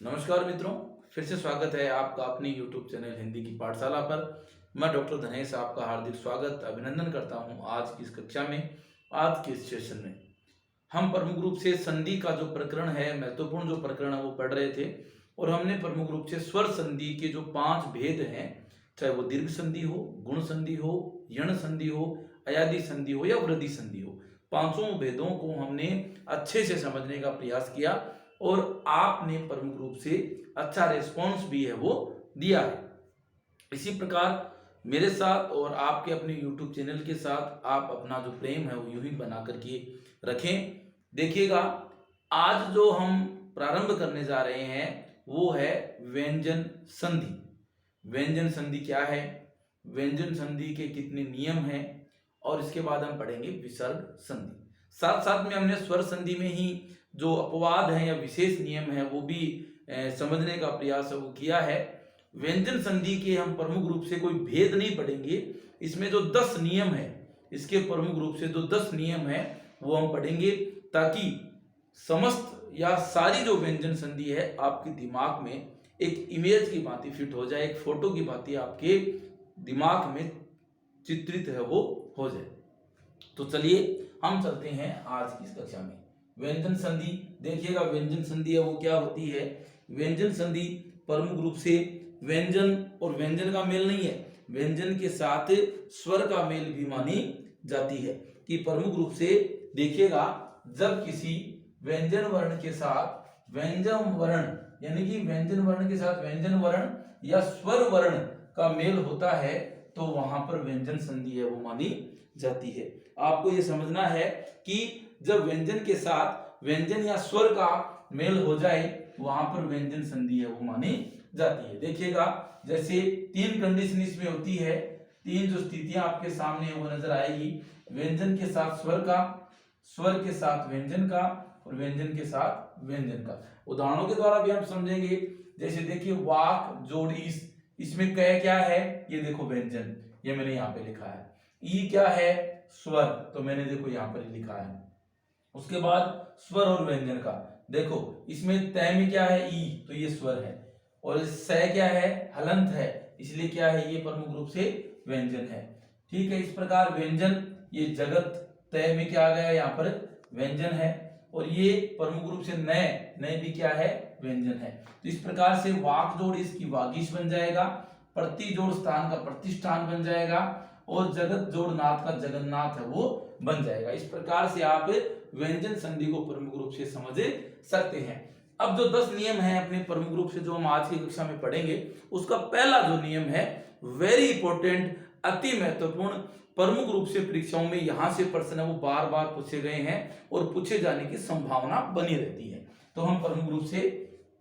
नमस्कार मित्रों, फिर से स्वागत है आपका अपनी YouTube चैनल हिंदी की पाठशाला पर। मैं डॉक्टर धनेश आपका हार्दिक स्वागत अभिनंदन करता हूं। आज की इस कक्षा में, आज के इस सेशन में हम प्रमुख रूप से संधि का जो प्रकरण है, महत्वपूर्ण जो प्रकरण है वो पढ़ रहे थे। और हमने प्रमुख रूप से स्वर संधि के जो 5 भेद हैं, चाहे वो दीर्घ संधि हो, गुण संधि हो, यण संधि हो, अयादि संधि हो या वृद्धि संधि हो, पांचों भेदों को हमने अच्छे से समझने का प्रयास किया और आपने प्रमुख रूप से अच्छा रिस्पॉन्स भी है वो दिया है। इसी प्रकार मेरे साथ और आपके अपने YouTube चैनल के साथ आप अपना जो प्रेम है वो यूं ही बना करके रखें। देखिएगा, आज जो हम प्रारंभ करने जा रहे हैं वो है व्यंजन संधि। व्यंजन संधि क्या है, व्यंजन संधि के कितने नियम हैं, और इसके बाद हम पढ़ेंगे विसर्ग संधि। साथ साथ में हमने स्वर संधि में ही जो अपवाद है या विशेष नियम है वो भी समझने का प्रयास वो किया है। व्यंजन संधि के हम प्रमुख रूप से कोई भेद नहीं पढ़ेंगे, इसमें जो 10 नियम है, इसके प्रमुख रूप से जो 10 नियम है वो हम पढ़ेंगे, ताकि समस्त या सारी जो व्यंजन संधि है आपके दिमाग में एक इमेज की भांति फिट हो जाए, एक फोटो की भांति आपके दिमाग में चित्रित है वो हो जाए। तो चलिए हम चलते हैं आज की इस कक्षा में। व्यंजन संधि देखिएगा, व्यंजन संधि है वो क्या होती है। व्यंजन संधि प्रमुख रूप से व्यंजन और व्यंजन का मेल नहीं है, व्यंजन के साथ स्वर का मेल भी मानी जाती है। कि प्रमुख रूप से देखिएगा, जब किसी व्यंजन वर्ण के साथ व्यंजन वर्ण यानी कि व्यंजन वर्ण के साथ व्यंजन वर्ण या स्वर वर्ण का मेल होता है तो वहां पर व्यंजन संधि है वो मानी जाती है। आपको ये समझना है कि जब व्यंजन के साथ व्यंजन या स्वर का मेल हो जाए वहां पर व्यंजन संधि है वो मानी जाती है। देखिएगा, जैसे 3 कंडीशन इसमें होती है, 3 जो स्थितियां आपके सामने वो नजर आएगी। व्यंजन के साथ स्वर का, स्वर के साथ व्यंजन का और व्यंजन के साथ व्यंजन का। उदाहरणों के द्वारा भी हम समझेंगे। जैसे देखिए, वाक जोड़ ईस, इसमें क क्या है, ये देखो व्यंजन, ये मैंने यहाँ पे लिखा है। ई क्या है, स्वर, तो मैंने देखो यहाँ पर लिखा है। उसके बाद स्वर और व्यंजन का देखो, इसमें तय में क्या है, ई, तो ये स्वर है, और स क्या है, हलंत है, इसलिए क्या है, ये प्रमुख रूप से व्यंजन है। ठीक है, इस प्रकार व्यंजन, ये जगत, तय में क्या आ गया, यहाँ पर व्यंजन है, और ये प्रमुख रूप से नय, नय भी क्या है, व्यंजन है। तो इस प्रकार से वाक जोड़ इसकी वागीश बन जाएगा, प्रति जोड़ स्थान का प्रतिष्ठान बन जाएगा, और जगत जोड़ नाथ का जगन्नाथ है वो बन जाएगा। इस प्रकार से आप व्यंजन संधि को प्रमुख रूप से समझ सकते हैं। अब जो 10 नियम हैं अपने प्रमुख रूप से जो हम आज की कक्षा में पढ़ेंगे, उसका पहला जो नियम है, वेरी इंपॉर्टेंट, अति महत्वपूर्ण, प्रमुख रूप से परीक्षाओं में यहां से प्रश्न है वो बार बार पूछे गए हैं और पूछे जाने की संभावना बनी रहती है। तो हम प्रमुख रूप से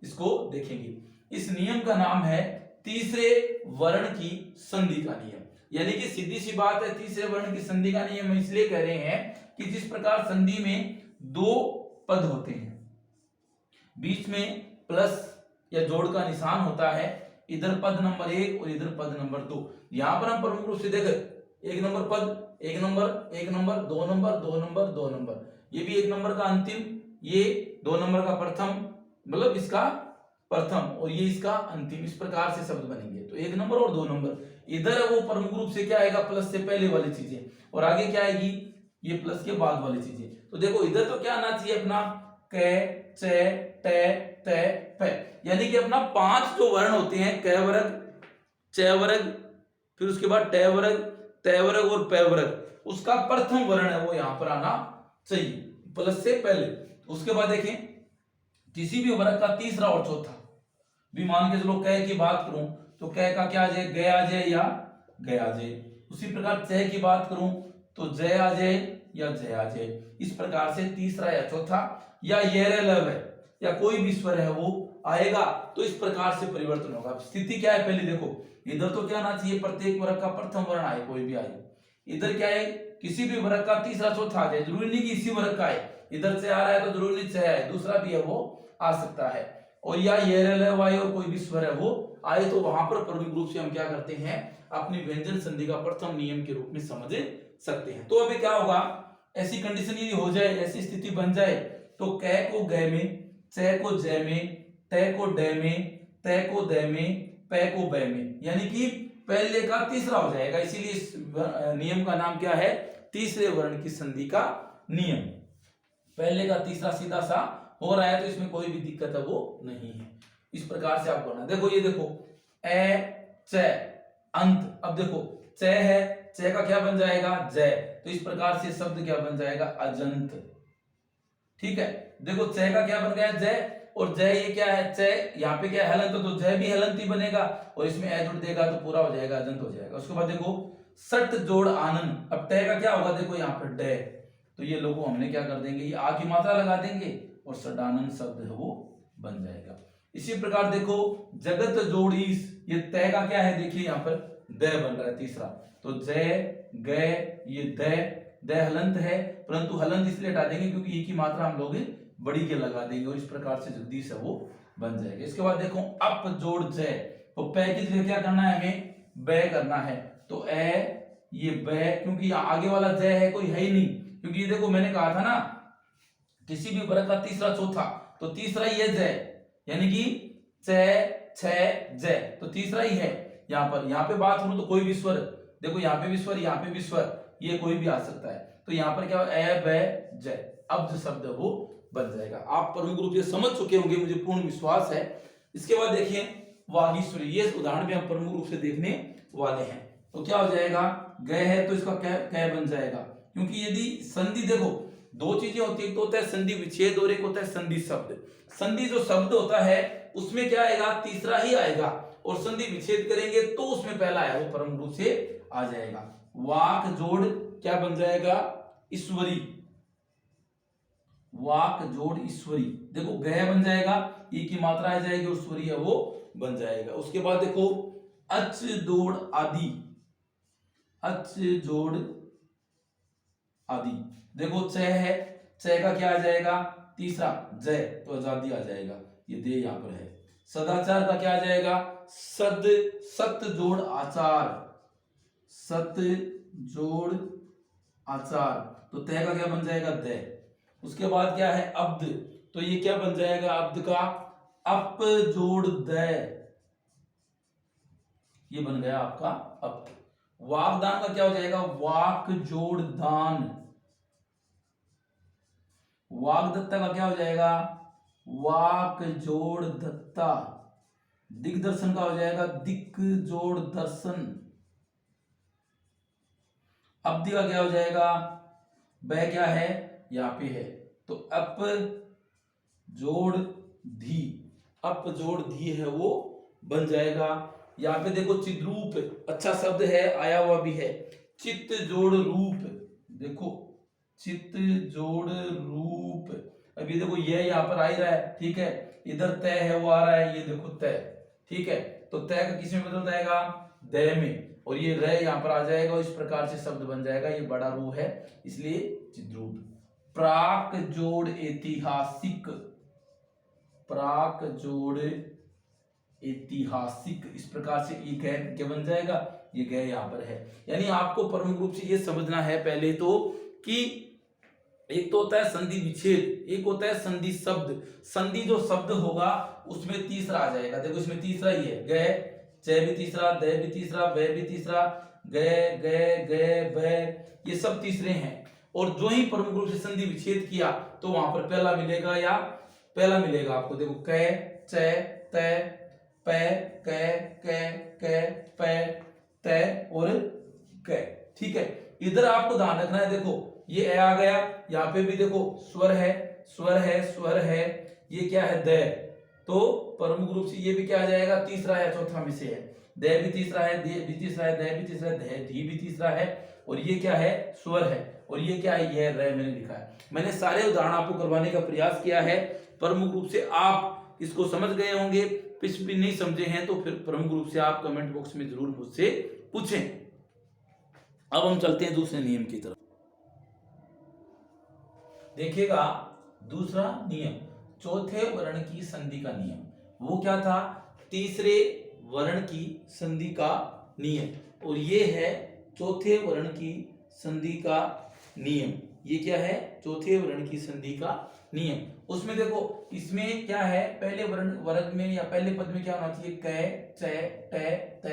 इसको देखेंगे। इस नियम का नाम है तीसरे वर्ण की संधि का नियम। यानी कि सीधी सी बात है, तीसरे वर्ण की संधि का नियम हम इसलिए कह रहे हैं कि जिस प्रकार संधि में 2 पद होते हैं, बीच में प्लस या जोड़ का निशान होता है, इधर पद नंबर 1 और इधर पद नंबर 2। यहां पर हम प्रमुख रूप से देखें, 1 नंबर पद, 1 number, 1 number, 2 number, 2 number, 2 number, ये भी 1 नंबर का अंतिम, ये 2 नंबर का प्रथम, मतलब इसका प्रथम, और ये इसका अंतिम, इस प्रकार से शब्द बनेंगे। तो 1 नंबर और 2 नंबर, इधर है वो प्रमुख रूप से क्या आएगा, प्लस से पहले वाली चीजें, और आगे क्या आएगी, ये प्लस के बाद वाली चीजें। तो देखो, इधर तो क्या आना चाहिए अपना, क, च, ट, त, प, यानी कि अपना 5 जो वर्ण होते हैं, क वर्ग, च वर्ग, फिर उसके बाद ट वर्ग, त वर्ग और प वर्ग, उसका प्रथम वर्ण है वो यहां पर आना चाहिए, प्लस से पहले। उसके बाद देखें, किसी भी वर्ग का तीसरा और चौथा, भी मान के चलो क की बात करूं तो क का क्या आ जाए, ग आ जाए या ग आ जाए। उसी प्रकार च की बात करूं तो जय आ जाए या जय आ जाए। इस प्रकार से तीसरा या चौथा या ये लव है या कोई भी स्वर है वो आएगा, तो इस प्रकार से परिवर्तन होगा। स्थिति क्या है, पहले देखो, इधर तो क्या आना चाहिए, प्रत्येक वर्ग का प्रथम वर्ण आए, कोई भी आए। इधर क्या है, किसी भी वर्ग का तीसरा चौथा आ जाए, जरूरी नहीं कि इसी वर्ग का आए, इधर से आ रहा है तो जरूरी नहीं से आए, दूसरा भी है वो आ सकता है। और या ये वाई और कोई भी स्वर है वो आए, तो वहां पर प्रमुख रूप से हम क्या करते हैं, अपनी व्यंजन संधि का प्रथम नियम के रूप में समझ सकते हैं। तो अभी क्या होगा, ऐसी कंडीशन यदि हो जाए, ऐसी स्थिति बन जाए, तो क को ग में, च को ज में, तय को डे में, तय को दे में, पे को बे में, यानी कि पहले का तीसरा हो जाएगा। इसीलिए इस नियम का नाम क्या है? तीसरे वर्ण की संधि का नियम। पहले का तीसरा सीधा सा हो रहा है तो इसमें कोई भी दिक्कत है वो नहीं है। इस प्रकार से आप करना। देखो ये देखो ए च अंत। अब देखो च है, च का क्या बन जाएगा? जय। तो इस प्रकार से शब्द क्या बन जाएगा? अजंत। ठीक है, देखो च का क्या बन गया? जय। और जय ये क्या है? च यहाँ पे क्या है? हलंत, तो जय भी हलंत ही बनेगा और इसमें ए जुड़ देगा तो पूरा हो जाएगा, अजंत हो जाएगा। उसके बाद देखो सट जोड़ आनंद। अब तय का क्या होगा? देखो यहाँ पर डे, तो ये लोगों हमने क्या कर देंगे? ये आ की मात्रा लगा देंगे और सडानंद शब्द है वो बन जाएगा। इसी प्रकार देखो जगत जोड़ ईस, ये तय का क्या है? देखिए यहाँ पर द बन रहा है तीसरा, तो जय गए, ये द हलंत है, परंतु हलंत इसलिए हटा देंगे क्योंकि ई की मात्रा हम लोग बड़ी के लगा देंगे और इस प्रकार से जगदीश है वो बन जाएगा। इसके बाद देखो अप जोड़ जय, तो पै की जगह क्या करना है? हमें बै करना है, तो ए ये बै, क्योंकि आगे वाला जय है कोई है ही नहीं, क्योंकि ये देखो मैंने कहा था ना किसी भी वर्ग का तीसरा चौथा, तो तीसरा ही है जय, यानी कि च छ जय, तो तीसरा ही है। यहाँ पे बात करूं तो कोई भी स्वर, देखो यहाँ पे भी स्वर, यहाँ पे भी स्वर, ये कोई भी आ सकता है, तो यहाँ पर क्या ए बै जय, अब जो शब्द है वो बन जाएगा। आप प्रमुख रूप से समझ चुके होंगे, मुझे पूर्ण विश्वास है। इसके बाद देखिए वागीश्वरी, ये उदाहरण भी हम प्रमुख रूप से देखने वाले हैं। तो क्या हो जाएगा? गए है तो इसका कै बन जाएगा, क्योंकि यदि संधि, देखो दो चीजें होती है, एक तो होता है संधि विच्छेद और एक होता है संधि शब्द। संधि जो शब्द होता है उसमें क्या आएगा? तीसरा ही आएगा, और संधि विच्छेद करेंगे तो उसमें पहला है वो परम रूप से आ जाएगा। वाक जोड़ क्या बन जाएगा? ईश्वरी, वाक जोड़ ईश्वरी, देखो गय बन जाएगा, ई की मात्रा आ जाएगी और स्वरी है वो बन जाएगा। उसके बाद देखो अच जोड़ आदि, अच जोड़ आदि, देखो च है, च का क्या आ जाएगा? तीसरा जय, तो आजादी आ जाएगा, ये दे यहां पर है। सदाचार का क्या आ जाएगा? सद, सत जोड़ आचार, सत जोड़ आचार, तो तय का क्या बन जाएगा? दय। उसके बाद क्या है? अब्द, तो ये क्या बन जाएगा? अब्द का अप जोड़ दय, ये बन गया आपका अब्द। वागदान का क्या हो जाएगा? वाक जोड़ दान, वागदत्ता का क्या हो जाएगा? वाक जोड़ दत्ता। दिग्दर्शन का हो जाएगा दिक जोड़ दर्शन। अब्दी का क्या हो जाएगा? वह क्या है? यहां पे है, तो अप जोड़ धी, अप जोड़ धी है वो बन जाएगा। यहाँ पे देखो चिद्रूप, अच्छा शब्द है, आया हुआ भी है। चित्त जोड़ रूप, देखो चित्त जोड़ रूप, अभी देखो ये यहाँ पर आ ही रहा है, ठीक है, इधर तय है वो आ रहा है, ये देखो तय, ठीक है, तो तय का किस में बदल जाएगा? दय में, और ये रह यहाँ पर आ जाएगा और इस प्रकार से शब्द बन जाएगा, ये बड़ा रू है इसलिए चिद्रूप। प्राक जोड़ ऐतिहासिक, प्राक जोड़ ऐतिहासिक, इस प्रकार से ये गै क्या बन जाएगा? ये गै यहाँ पर है। यानी आपको प्रमुख रूप से ये समझना है पहले तो कि एक तो होता है संधि विच्छेद, एक होता है संधि शब्द। संधि जो शब्द होगा उसमें तीसरा आ जाएगा, देखो इसमें तीसरा ही है, गै, च भी तीसरा, द भी तीसरा, बै भी तीसरा, गए गए गए बै, ये सब तीसरे हैं। और जो ही प्रमुख रूप से संधि विच्छेद किया तो वहां पर पहला मिलेगा, या पहला मिलेगा आपको, देखो कै, च, तय, पै, कै, कै, कै, पै, तय और कै, ठीक है। इधर आपको ध्यान रखना है, देखो ये ए आ गया, यहाँ पे भी देखो स्वर है, स्वर है, स्वर है, ये क्या है? द, तो प्रमुख रूप से ये भी क्या आ जाएगा? तीसरा है, चौथा में से है। द भी तीसरा है, दे भी तीसरा है, द भी तीसरा है, धी भी तीसरा है, और ये क्या है? स्वर है, और ये क्या है? ये रे मैंने लिखा है। मैंने सारे उदाहरण आपको करवाने का प्रयास किया है, प्रमुख रूप से आप इसको समझ गए होंगे। कुछ भी नहीं समझे हैं तो फिर प्रमुख रूप से आप कमेंट बॉक्स में जरूर मुझसे पूछें। अब हम चलते हैं दूसरे नियम की तरफ। देखिएगा दूसरा नियम, चौथे वर्ण की संधि का नियम। वो क्या था? तीसरे वर्ण की संधि का नियम, और ये है चौथे वर्ण की संधि का नियम। ये क्या है? चौथे वर्ण की संधि का नियम। उसमें देखो इसमें क्या है, पहले वर्ग में या पहले पद में क्या होना चाहिए, क च ट त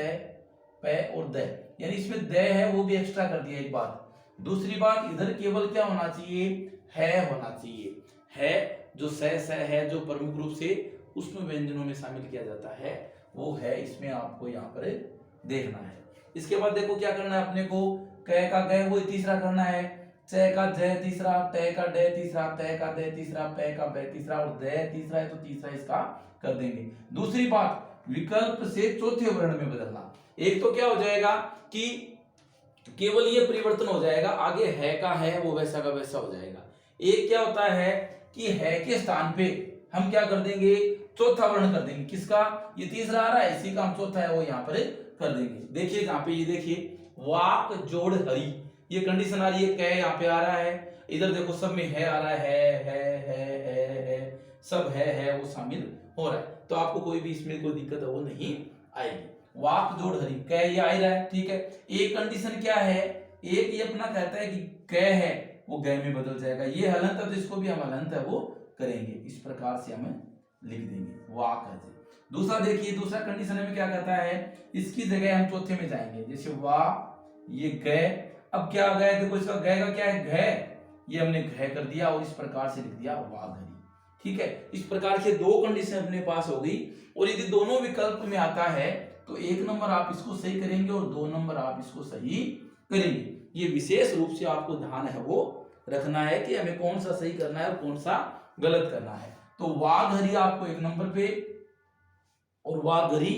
प और द, यानी इसमें द है वो भी एक्स्ट्रा कर दिया एक बात। दूसरी बात इधर केवल क्या होना चाहिए, है होना चाहिए। है जो स है जो प्रमुख रूप से उसमें व्यंजनों में शामिल किया जाता है वो है, इसमें आपको यहाँ पर देखना है। इसके बाद देखो क्या करना है अपने को, क का ग वो तीसरा करना है, च का ज तीसरा, ट का ड तीसरा, त का द तीसरा, प का ब तीसरा और द तीसरा है तो तीसरा इसका कर देंगे। दूसरी बात विकल्प से चौथे वर्ण में बदलना। एक तो क्या हो जाएगा कि केवल ये परिवर्तन हो जाएगा, आगे है का है वो वैसा का वैसा हो जाएगा। एक क्या होता है कि है के स्थान पे हम क्या कर देंगे, चौथा वर्ण कर देंगे। किसका, ये तीसरा आ रहा है इसी का हम चौथा है वो यहाँ पर कर देंगे। देखिए यहाँ पे ये देखिए वाक जोड़ हरि, ये कंडीशन आ रही है, कै यहाँ पे आ रहा है, इधर देखो सब में है आ रहा है सब है वो शामिल हो रहा है, तो आपको कोई भी इसमें कोई दिक्कत है वो नहीं आएगी। वाक जोड़ हरि कै ये आ रहा है, ठीक है। एक कंडीशन क्या है, एक ये अपना कहता है कि कै है वो गै में बदल जाएगा, ये हलंत है तो इसको भी हम हलंत है वो करेंगे, इस प्रकार से हमें लिख देंगे वाक है। दूसरा देखिए, दूसरा कंडीशन में क्या कहता है, इसकी जगह हम चौथे में जाएंगे, जैसे वाह ये गै, अब क्या आ गया देखो इसका गै का क्या है, घै, ये हमने घै कर दिया और इस प्रकार से लिख दिया वाघरी, ठीक है। इस प्रकार से दो कंडीशन अपने पास हो गई, और यदि दोनों विकल्प में आता है तो एक नंबर आप इसको सही करेंगे और 2 नंबर आप इसको सही करेंगे। ये विशेष रूप से आपको ध्यान है वो रखना है कि हमें कौन सा सही करना है और कौन सा गलत करना है। तो वाघरी आपको 1 नंबर पे, और वाघरी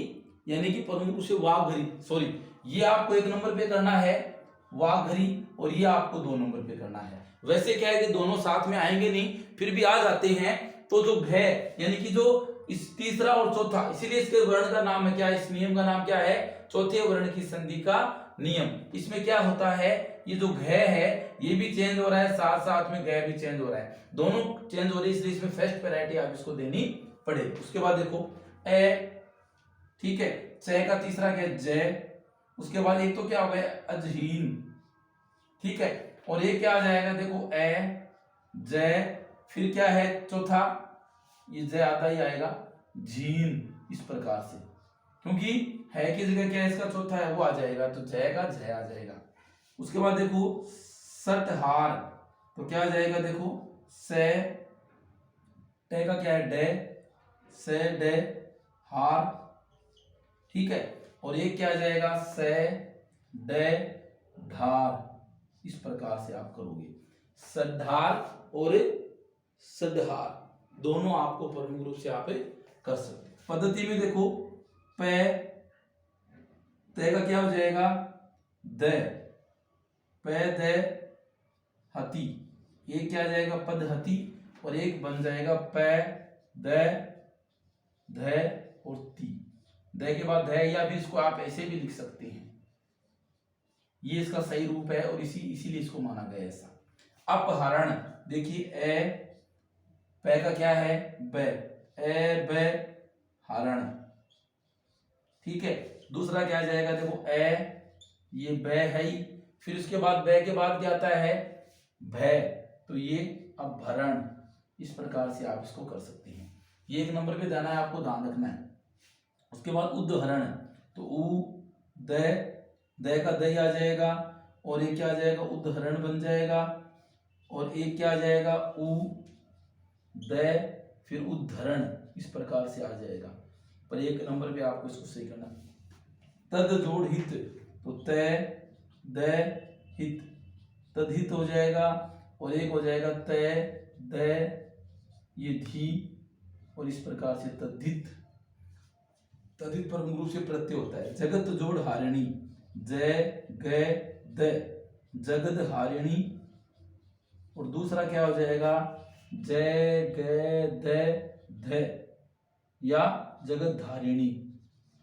यानी कि प्रमुख से वाघरी, सॉरी ये आपको 1 नंबर पे करना है वाघरी, और ये आपको 2 नंबर पे करना है। वैसे क्या है कि दोनों साथ में आएंगे नहीं, फिर भी आ जाते हैं, तो जो है यानी कि जो इस तीसरा और चौथा, इसीलिए इसके वर्ण का नाम है क्या, इस नियम का नाम क्या है, चौथे वर्ण की संधि का नियम। इसमें क्या होता है, ये जो घ है ये भी चेंज हो रहा है, साथ साथ में गै भी चेंज हो रहा है, दोनों चेंज हो रही है, इसलिए इसमें फर्स्ट पैराइटी आप इसको देनी पड़ेगी। उसके बाद देखो ए, ठीक है, च का तीसरा क्या है जय, उसके बाद एक तो क्या हो गया अजहीन, ठीक है, और ये क्या आ जाएगा देखो ए जय, फिर क्या है चौथा, ये जय आता ही आएगा झीन, इस प्रकार से, क्योंकि है की जगह क्या है इसका चौथा है वो आ जाएगा, तो जय का जय आ जाएगा। उसके बाद देखो सटहार, तो क्या आ जाएगा देखो से, टे का क्या है डे, से डे हार, ठीक है, और ये क्या आ जाएगा से डे धार, इस प्रकार से आप करोगे। सद्धार और सदहार दोनों आपको प्रमुख रूप से आप कर सकते। पद्धति में देखो पे, ते का क्या हो जाएगा द, पे दे हती, ये क्या आ जाएगा पदहती, और एक बन जाएगा पे द ध और ती, द के बाद ध, या भी इसको आप ऐसे भी लिख सकते हैं, ये इसका सही रूप है और इसीलिए इसको माना गया ऐसा। अपहरण देखिए ए, पे का क्या है ब, ए ब हरण, ठीक है। दूसरा क्या आ जाएगा देखो ए, ये ब है ही, फिर उसके बाद ब के बाद क्या आता है भय, तो ये अपहरण, इस प्रकार से आप इसको कर सकते हैं। ये 1 नंबर पे देना है, आपको ध्यान रखना है। उसके बाद उद्धरण, तो उ द का दही आ जाएगा, और ये क्या आ जाएगा उद्धरण बन जाएगा, और एक क्या आ जाएगा उ द फिर उद्धरण, इस प्रकार से आ जाएगा। पर 1 नंबर पे आपको इसको सही करना। तद जोड़ हित, तो त द हित, तदहित हो जाएगा, और एक हो जाएगा त द ये धी, और इस प्रकार से तद्धित, तद्धित पर रूप से प्रत्यय होता है। जगत जोड़ हारिणी, जय ग द, जगद हारिणी, और दूसरा क्या हो जाएगा जय ग द ध, या जगत धारिणी,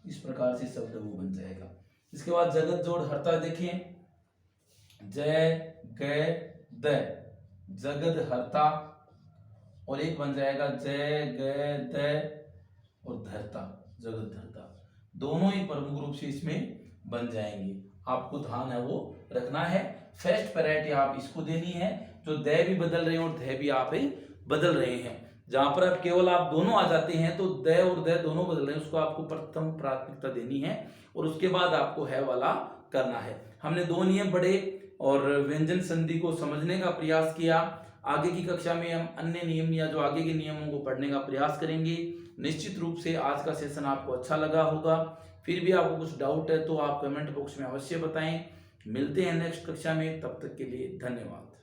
इस प्रकार से शब्द वो बन जाएगा। इसके बाद जगत जोड़ हरता देखिए, जय ग द जगद हरता, और एक बन जाएगा जय ग द और धरता, जगत धरता, दोनों ही प्रमुख रूप से इसमें बन जाएंगे। आपको ध्यान है वो रखना है। फर्स्ट पैराइटी आप इसको देनी है, जो द भी बदल रहे हो और ध भी आप बदल रहे हैं। जहां पर अब केवल आप दोनों आ जाते हैं तो द और द दोनों बदल रहे हैं, उसको आपको प्रथम प्राथमिकता देनी है और उसके बाद आपको है वाला करना है। हमने दो नियम पढ़े और व्यंजन संधि को समझने का प्रयास किया। आगे की कक्षा में हम अन्य नियम या जो आगे के नियमों को पढ़ने का प्रयास करेंगे। निश्चित रूप से आज का सेशन आपको अच्छा लगा होगा। फिर भी आपको कुछ डाउट है तो आप कमेंट बॉक्स में अवश्य बताएं। मिलते हैं नेक्स्ट कक्षा में, तब तक के लिए धन्यवाद।